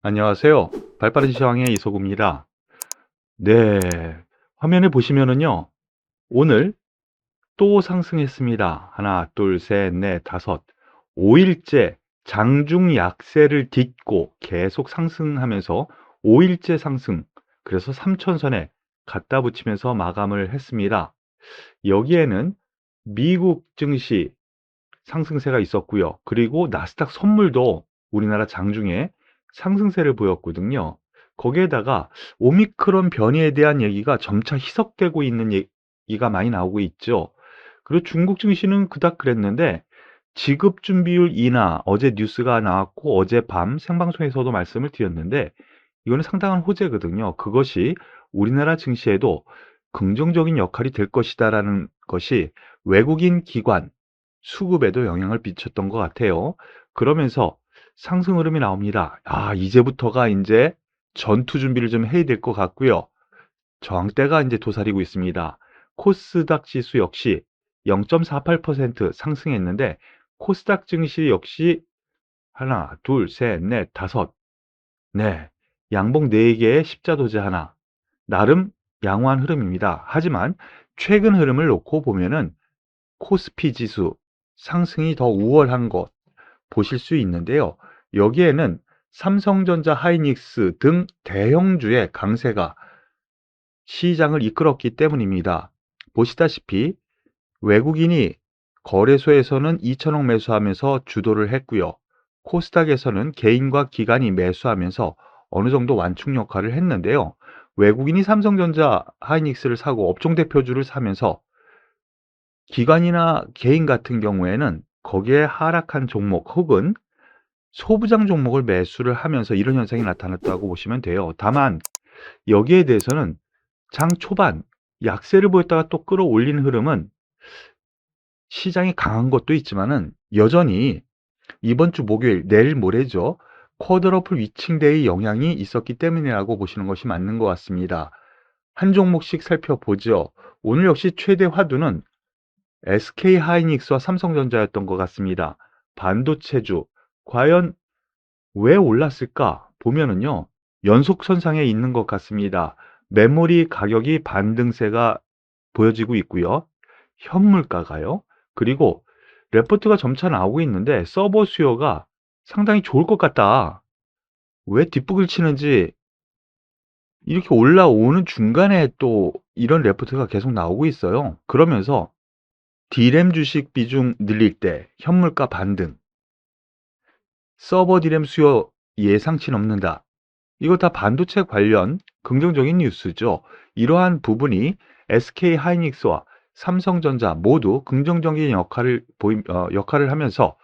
안녕하세요. 발빠른 시황의 이소구입니다. 네, 화면에 보시면은요, 오늘 또 상승했습니다. 하나, 둘, 셋, 넷, 다섯. 5일째 장중 약세를 딛고 계속 상승하면서 5일째 상승. 그래서 3천선에 갖다 붙이면서 마감을 했습니다. 여기에는 미국 증시 상승세가 있었고요. 그리고 나스닥 선물도 우리나라 장중에 상승세를 보였거든요. 거기에다가 오미크론 변이에 대한 얘기가 점차 희석되고 있는 얘기가 많이 나오고 있죠. 그리고 중국 증시는 그닥 그랬는데 지급 준비율 인하 어제 뉴스가 나왔고 어젯밤 생방송에서도 말씀을 드렸는데 이거는 상당한 호재거든요. 그것이 우리나라 증시에도 긍정적인 역할이 될 것이다라는 것이 외국인 기관 수급에도 영향을 미쳤던 것 같아요. 그러면서 상승 흐름이 나옵니다. 이제부터가 이제 전투 준비를 좀 해야 될 것 같고요. 저항대가 이제 도사리고 있습니다. 코스닥 지수 역시 0.48% 상승했는데 코스닥 증시 역시 하나, 둘, 셋, 넷, 다섯. 네. 양봉 4개의 십자도제 하나. 나름 양호한 흐름입니다. 하지만 최근 흐름을 놓고 보면은 코스피 지수 상승이 더 우월한 것 보실 수 있는데요. 여기에는 삼성전자, 하이닉스 등 대형주의 강세가 시장을 이끌었기 때문입니다. 보시다시피 외국인이 거래소에서는 2천억 매수하면서 주도를 했고요. 코스닥에서는 개인과 기관이 매수하면서 어느 정도 완충 역할을 했는데요. 외국인이 삼성전자, 하이닉스를 사고 업종 대표주를 사면서 기관이나 개인 같은 경우에는 거기에 하락한 종목 혹은 소부장 종목을 매수를 하면서 이런 현상이 나타났다고 보시면 돼요. 다만 여기에 대해서는 장 초반 약세를 보였다가 또 끌어올리는 흐름은 시장이 강한 것도 있지만은 여전히 이번 주 목요일, 내일 모레죠. 쿼드러플 위칭데이 영향이 있었기 때문이라고 보시는 것이 맞는 것 같습니다. 한 종목씩 살펴보죠. 오늘 역시 최대 화두는 SK 하이닉스와 삼성전자였던 것 같습니다. 반도체주 과연 왜 올랐을까 보면은요. 연속선상에 있는 것 같습니다. 메모리 가격이 반등세가 보여지고 있고요. 현물가가요. 그리고 레포트가 점차 나오고 있는데 서버 수요가 상당히 좋을 것 같다. 왜 뒷북을 치는지 이렇게 올라오는 중간에 또 이런 레포트가 계속 나오고 있어요. 그러면서 D램 주식 비중 늘릴 때 현물가 반등, 서버 D램 수요 예상치 넘는다. 이거 다 반도체 관련 긍정적인 뉴스죠. 이러한 부분이 SK 하이닉스와 삼성전자 모두 긍정적인 역할을 하면서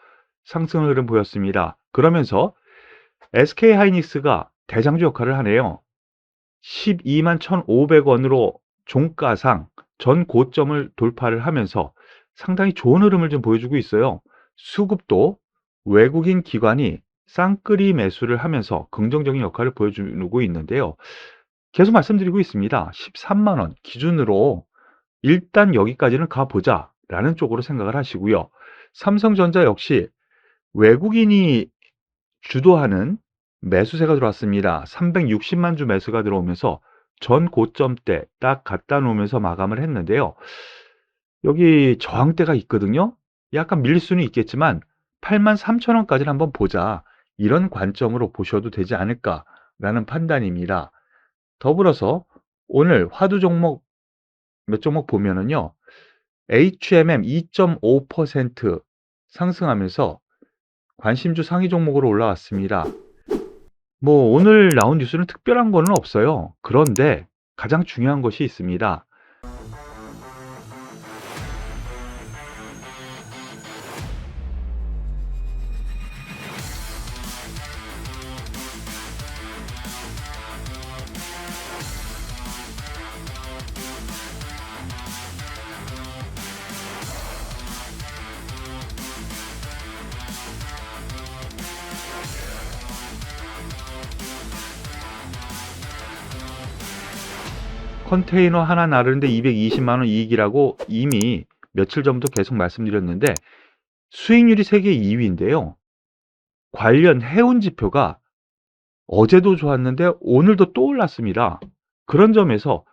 상승 흐름 보였습니다. 그러면서 SK 하이닉스가 대장주 역할을 하네요. 12만 1,500원으로 종가상 전 고점을 돌파를 하면서 상당히 좋은 흐름을 좀 보여주고 있어요. 수급도 외국인 기관이 쌍끌이 매수를 하면서 긍정적인 역할을 보여주고 있는데요. 계속 말씀드리고 있습니다. 13만 원 기준으로 일단 여기까지는 가보자 라는 쪽으로 생각을 하시고요. 삼성전자 역시 외국인이 주도하는 매수세가 들어왔습니다. 360만 주 매수가 들어오면서 전 고점대 딱 갖다 놓으면서 마감을 했는데요. 여기 저항대가 있거든요. 약간 밀릴 수는 있겠지만 83,000원까지는 한번 보자. 이런 관점으로 보셔도 되지 않을까라는 판단입니다. 더불어서 오늘 화두 종목 몇 종목 보면은요. HMM 2.5% 상승하면서 관심주 상위 종목으로 올라왔습니다. 뭐 오늘 나온 뉴스는 특별한 거는 없어요. 그런데 가장 중요한 것이 있습니다. 컨테이너 하나 나르는데 220만 원 이익이라고 이미 며칠 전부터 계속 말씀드렸는데 수익률이 세계 2위인데요. 관련 해운 지표가 어제도 좋았는데 오늘도 또 올랐습니다. 그런 점에서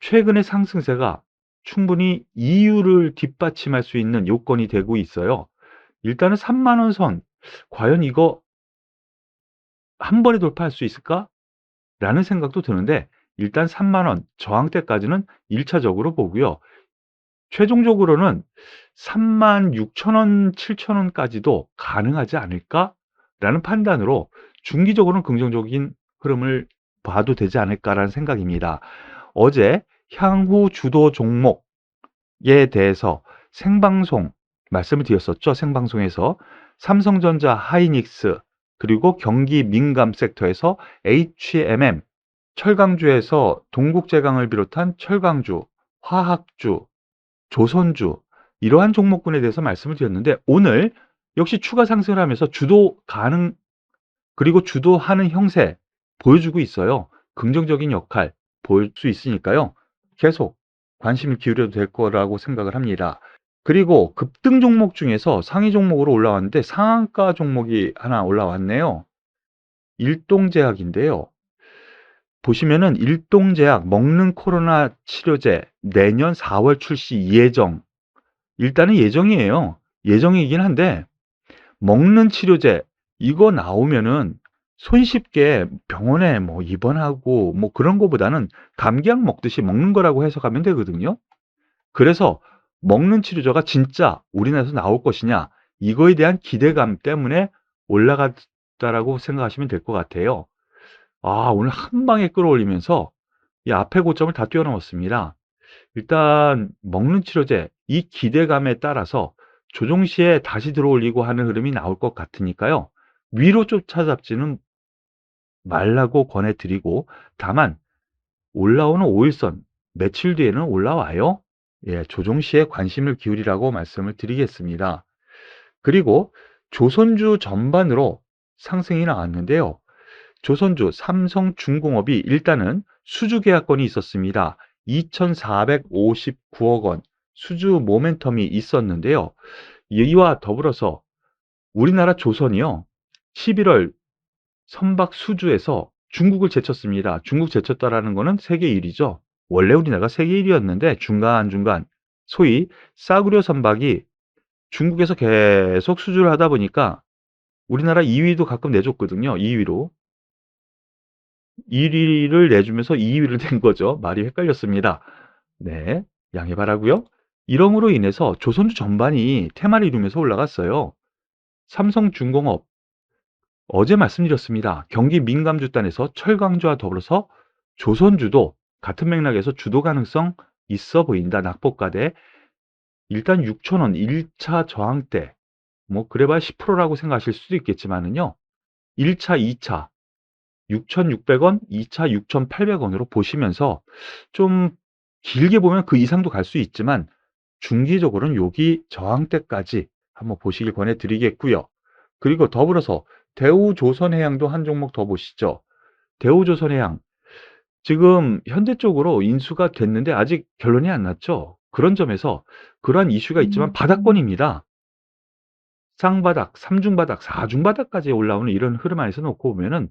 최근의 상승세가 충분히 이유를 뒷받침할 수 있는 요건이 되고 있어요. 일단은 3만 원 선, 과연 이거 한 번에 돌파할 수 있을까? 라는 생각도 드는데, 일단 3만 원 저항대까지는 1차적으로 보고요. 최종적으로는 36,000원, 7,000원까지도 가능하지 않을까라는 판단으로 중기적으로는 긍정적인 흐름을 봐도 되지 않을까라는 생각입니다. 어제 향후 주도 종목에 대해서 생방송 말씀을 드렸었죠. 생방송에서 삼성전자, 하이닉스, 그리고 경기 민감 섹터에서 HMM, 철강주에서 동국제강을 비롯한 철강주, 화학주, 조선주, 이러한 종목군에 대해서 말씀을 드렸는데, 오늘 역시 추가 상승을 하면서 주도 가능, 그리고 주도하는 형세 보여주고 있어요. 긍정적인 역할 보일 수 있으니까요. 계속 관심을 기울여도 될 거라고 생각을 합니다. 그리고 급등 종목 중에서 상위 종목으로 올라왔는데 상한가 종목이 하나 올라왔네요. 일동제약인데요. 보시면은 일동제약 먹는 코로나 치료제 내년 4월 출시 예정. 일단은 예정이에요. 예정이긴 한데, 먹는 치료제 이거 나오면은 손쉽게 병원에 뭐 입원하고 뭐 그런 거보다는 감기약 먹듯이 먹는 거라고 해석하면 되거든요. 그래서 먹는 치료제가 진짜 우리나라에서 나올 것이냐, 이거에 대한 기대감 때문에 올라갔다라고 생각하시면 될 것 같아요. 오늘 한 방에 끌어올리면서 이 앞에 고점을 다 뛰어넘었습니다. 일단 먹는 치료제 이 기대감에 따라서 조정 시에 다시 들어올리고 하는 흐름이 나올 것 같으니까요. 위로 쫓아잡지는 말라고 권해드리고, 다만 올라오는 5일선 며칠 뒤에는 올라와요. 예, 조정 시에 관심을 기울이라고 말씀을 드리겠습니다. 그리고 조선주 전반으로 상승이 나왔는데요. 조선주, 삼성중공업이 일단은 수주 계약건이 있었습니다. 2,459억 원 수주 모멘텀이 있었는데요. 이와 더불어서 우리나라 조선이요, 11월 선박 수주에서 중국을 제쳤습니다. 중국 제쳤다라는 거는 세계 1위죠. 원래 우리나라가 세계 1위였는데 중간중간 소위 싸구려 선박이 중국에서 계속 수주를 하다 보니까 우리나라 2위도 가끔 내줬거든요. 2위로. 1위를 내주면서 2위를 낸 거죠. 말이 헷갈렸습니다. 네, 양해 바라고요. 이러므로 인해서 조선주 전반이 테마를 이루면서 올라갔어요. 삼성중공업, 어제 말씀드렸습니다. 경기 민감주 단에서 철강주와 더불어서 조선주도 같은 맥락에서 주도 가능성 있어 보인다. 낙폭가대 일단 6,000원 1차 저항대, 뭐 그래봐야 10%라고 생각하실 수도 있겠지만은요, 1차, 2차 6,600원, 2차 6,800원으로 보시면서 좀 길게 보면 그 이상도 갈 수 있지만 중기적으로는 여기 저항대까지 한번 보시길 권해드리겠고요. 그리고 더불어서 대우조선해양도 한 종목 더 보시죠. 대우조선해양 지금 현대 쪽으로 인수가 됐는데 아직 결론이 안 났죠. 그런 점에서 그러한 이슈가 있지만 바닥권입니다. 쌍바닥, 삼중바닥, 사중바닥까지 올라오는 이런 흐름 안에서 놓고 보면은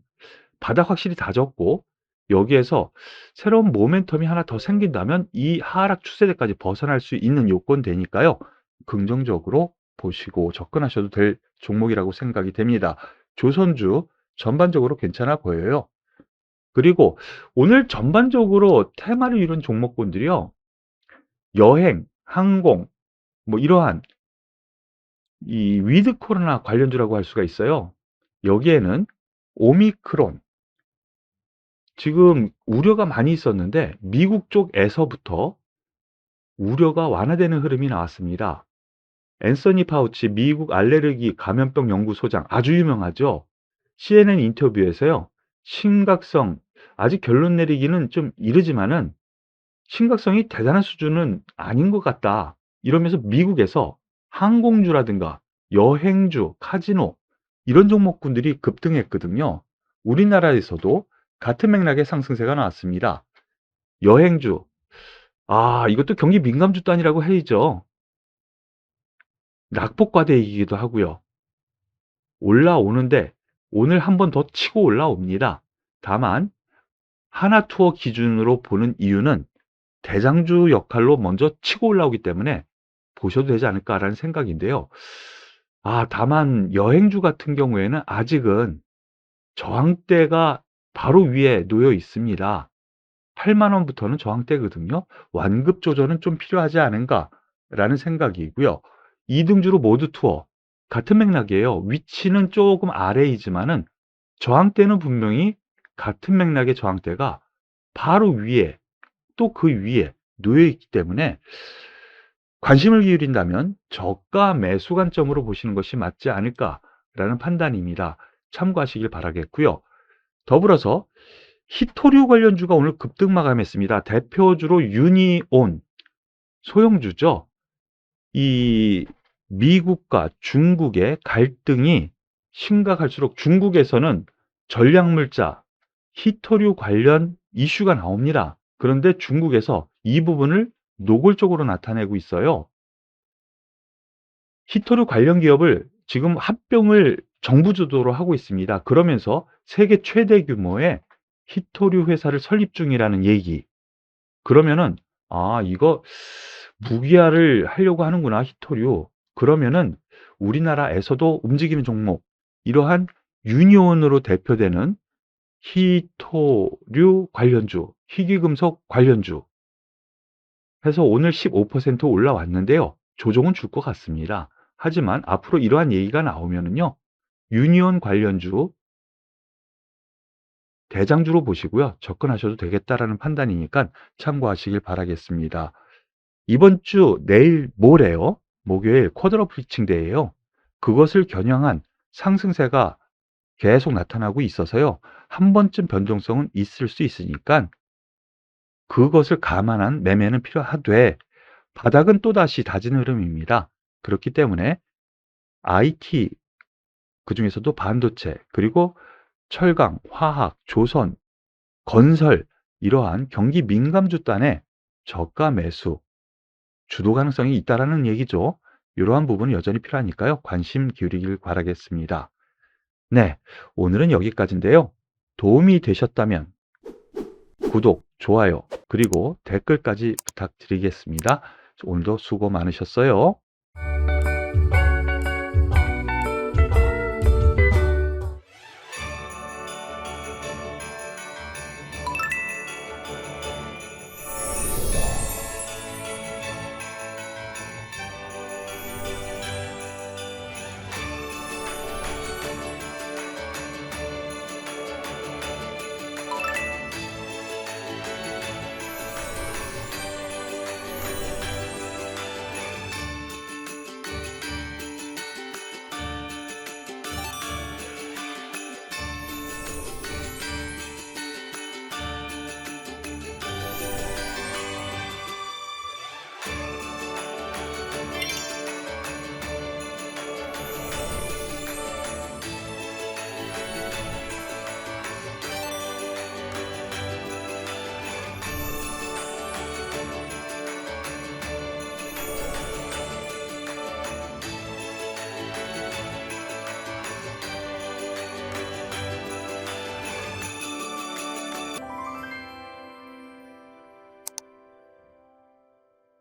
바닥 확실히 다졌고, 여기에서 새로운 모멘텀이 하나 더 생긴다면 이 하락 추세대까지 벗어날 수 있는 요건 되니까요. 긍정적으로 보시고 접근하셔도 될 종목이라고 생각이 됩니다. 조선주 전반적으로 괜찮아 보여요. 그리고 오늘 전반적으로 테마를 이룬 종목군들이요, 여행, 항공, 뭐 이러한 이 위드 코로나 관련주라고 할 수가 있어요. 여기에는 오미크론, 지금 우려가 많이 있었는데 미국 쪽에서부터 우려가 완화되는 흐름이 나왔습니다. 앤서니 파우치 미국 알레르기 감염병 연구소장, 아주 유명하죠. CNN 인터뷰에서요, 심각성, 아직 결론 내리기는 좀 이르지만은 심각성이 대단한 수준은 아닌 것 같다, 이러면서 미국에서 항공주라든가 여행주, 카지노 이런 종목군들이 급등했거든요. 우리나라에서도 같은 맥락의 상승세가 나왔습니다. 여행주, 이것도 경기 민감주 단이라고 해야죠. 낙폭과대이기도 하고요. 올라오는데 오늘 한 번 더 치고 올라옵니다. 다만 하나투어 기준으로 보는 이유는 대장주 역할로 먼저 치고 올라오기 때문에 보셔도 되지 않을까라는 생각인데요. 다만 여행주 같은 경우에는 아직은 저항대가 바로 위에 놓여 있습니다. 8만 원부터는 저항대거든요. 완급 조절은 좀 필요하지 않은가라는 생각이고요. 2등주로 모두 투어 같은 맥락이에요. 위치는 조금 아래이지만은 저항대는 분명히 같은 맥락의 저항대가 바로 위에 또 그 위에 놓여 있기 때문에 관심을 기울인다면 저가 매수 관점으로 보시는 것이 맞지 않을까라는 판단입니다. 참고하시길 바라겠고요. 더불어서 히토류 관련주가 오늘 급등 마감했습니다. 대표주로 유니온, 소형주죠. 이 미국과 중국의 갈등이 심각할수록 중국에서는 전략물자, 히토류 관련 이슈가 나옵니다. 그런데 중국에서 이 부분을 노골적으로 나타내고 있어요. 히토류 관련 기업을 지금 합병을 정부 주도로 하고 있습니다. 그러면서 세계 최대 규모의 히토류 회사를 설립 중이라는 얘기. 그러면은 이거 무기화를 하려고 하는구나, 히토류. 그러면은 우리나라에서도 움직이는 종목, 이러한 유니온으로 대표되는 히토류 관련주, 희귀금속 관련주 해서 오늘 15% 올라왔는데요. 조정은 줄 것 같습니다. 하지만 앞으로 이러한 얘기가 나오면은요, 유니온 관련주 대장주로 보시고요. 접근하셔도 되겠다라는 판단이니까 참고하시길 바라겠습니다. 이번 주 내일 모레요. 목요일 쿼드러플리칭 데이예요. 그것을 겨냥한 상승세가 계속 나타나고 있어서요. 한 번쯤 변동성은 있을 수 있으니까 그것을 감안한 매매는 필요하되 바닥은 또다시 다진 흐름입니다. 그렇기 때문에 IT, 그중에서도 반도체, 그리고 철강, 화학, 조선, 건설, 이러한 경기 민감주 단에 저가 매수, 주도 가능성이 있다라는 얘기죠. 이러한 부분은 여전히 필요하니까요. 관심 기울이길 바라겠습니다. 네, 오늘은 여기까지인데요. 도움이 되셨다면 구독, 좋아요, 그리고 댓글까지 부탁드리겠습니다. 오늘도 수고 많으셨어요.